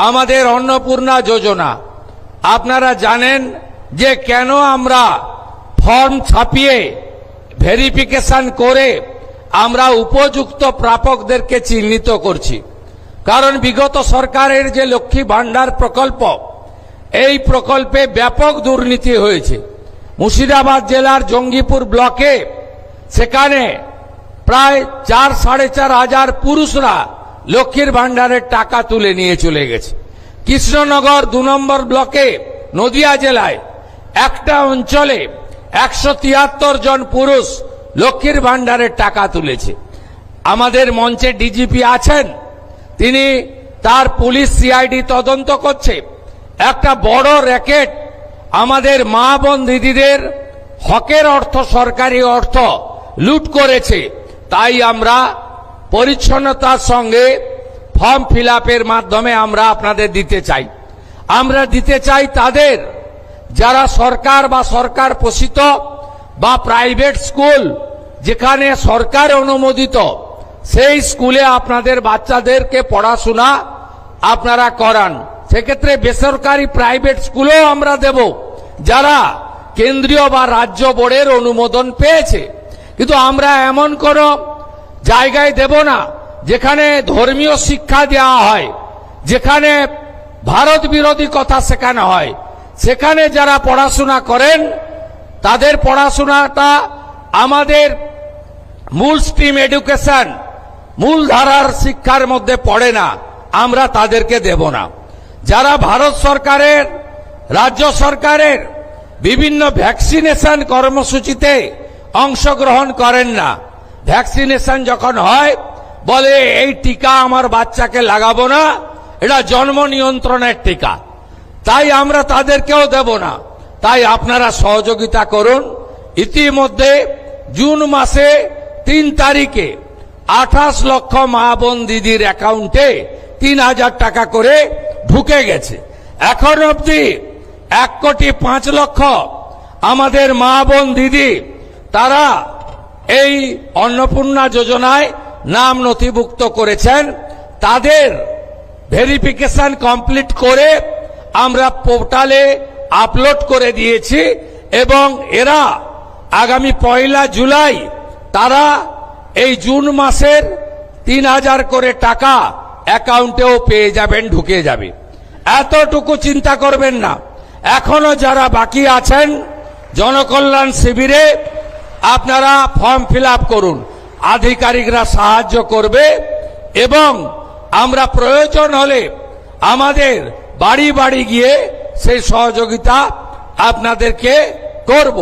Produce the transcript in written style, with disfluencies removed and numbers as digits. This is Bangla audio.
আমাদের অন্নপূর্ণা যোজনা। আপনারা জানেন যে কেন আমরা ফর্ম ছাপিয়ে ভেরিফিকেশন করে আমরা উপযুক্ত প্রাপকদেরকে চিহ্নিত করছি। কারণ বিগত সরকারের যে লক্ষ্মী ভান্ডার প্রকল্প, এই প্রকল্পে ব্যাপক দুর্নীতি হয়েছে। মুর্শিদাবাদ জেলার জঙ্গিপুর ব্লকে সেখানে প্রায় 4-4.5 হাজার পুরুষরা লক্ষ্মীর ভান্ডারের টাকা তুলে নিয়ে চলে গেছে। কৃষ্ণনগর 2 নম্বর ব্লকে নদিয়া জেলায় একটা অঞ্চলে 173 জন পুরুষ লক্ষ্মীর ভান্ডারের টাকা তুলেছে। আমাদের মঞ্চে ডিজিপি আছেন, তিনি তার পুলিশ সিআইডি তদন্ত করছে। একটা বড় র্যাকেট আমাদের মা বোন দিদিদের হকের অর্থ, সরকারি অর্থ লুট করেছে। তাই আমরা পরিচ্ছন্নতার সঙ্গে ফর্ম ফিল আপের মাধ্যমে আমরা আপনাদের দিতে চাই। আমরা দিতে চাই তাদের যারা সরকার বা সরকার পোষিত বা প্রাইভেট স্কুল যেখানে সরকার অনুমোদিত, সেই স্কুলে আপনাদের বাচ্চাদেরকে পড়াশোনা আপনারা করান। সেক্ষেত্রে বেসরকারি প্রাইভেট স্কুলেও আমরা দেব যারা কেন্দ্রীয় বা রাজ্য বোর্ডের অনুমোদন পেয়েছে। কিন্তু আমরা এমন কোন জায়গায় দেব না যেখানে ধর্মীয় শিক্ষা দেওয়া হয়, যেখানে ভারত বিরোধী কথা শেখানো হয়। সেখানে যারা পড়াশোনা করেন তাদের পড়াশোনাটা আমাদের মূল স্ট্রিম এডুকেশন, মূল ধারার শিক্ষার মধ্যে পড়ে না, আমরা তাদেরকে দেব না। যারা ভারত সরকারের, রাজ্য সরকারের বিভিন্ন ভ্যাকসিনেশন কর্মসূচিতে অংশগ্রহণ করেন না, ভ্যাকসিনেশন যখন হয় বলে এই টিকা আমার বাচ্চাকে লাগাবো না, এটা জন্ম নিয়ন্ত্রণের টিকা, তাই আমরা তাদেরকেও দেব না। তাই আপনারা সহযোগিতা করুন। ইতিমধ্যে জুন মাসে 3 তারিখে 28 লক্ষ মা বোন দিদির অ্যাকাউন্টে 3000 টাকা করে ঢুকে গেছে। এখন অবধি 1,05,00,000 আমাদের মা বোন দিদি তারা এই অন্নপূর্ণা যোজনায় নাম নথিভুক্ত করেছেন। তাদের ভেরিফিকেশন কমপ্লিট করে আমরা পোর্টালে আপলোড করে দিয়েছি এবং এরা আগামী 1 জুলাই তারা এই জুন মাসের 3000 করে টাকা অ্যাকাউন্টেও পেয়ে যাবেন, ঢুকে যাবে। এতটুকু চিন্তা করবেন না। এখনো যারা বাকি আছেন জনকল্যাণ শিবিরে আপনারা ফর্ম ফিল আপ করুন, আধিকারিকরা সাহায্য করবে এবং আমরা প্রয়োজন হলে আমাদের বাড়ি বাড়ি গিয়ে সেই সহযোগিতা আপনাদেরকে করব।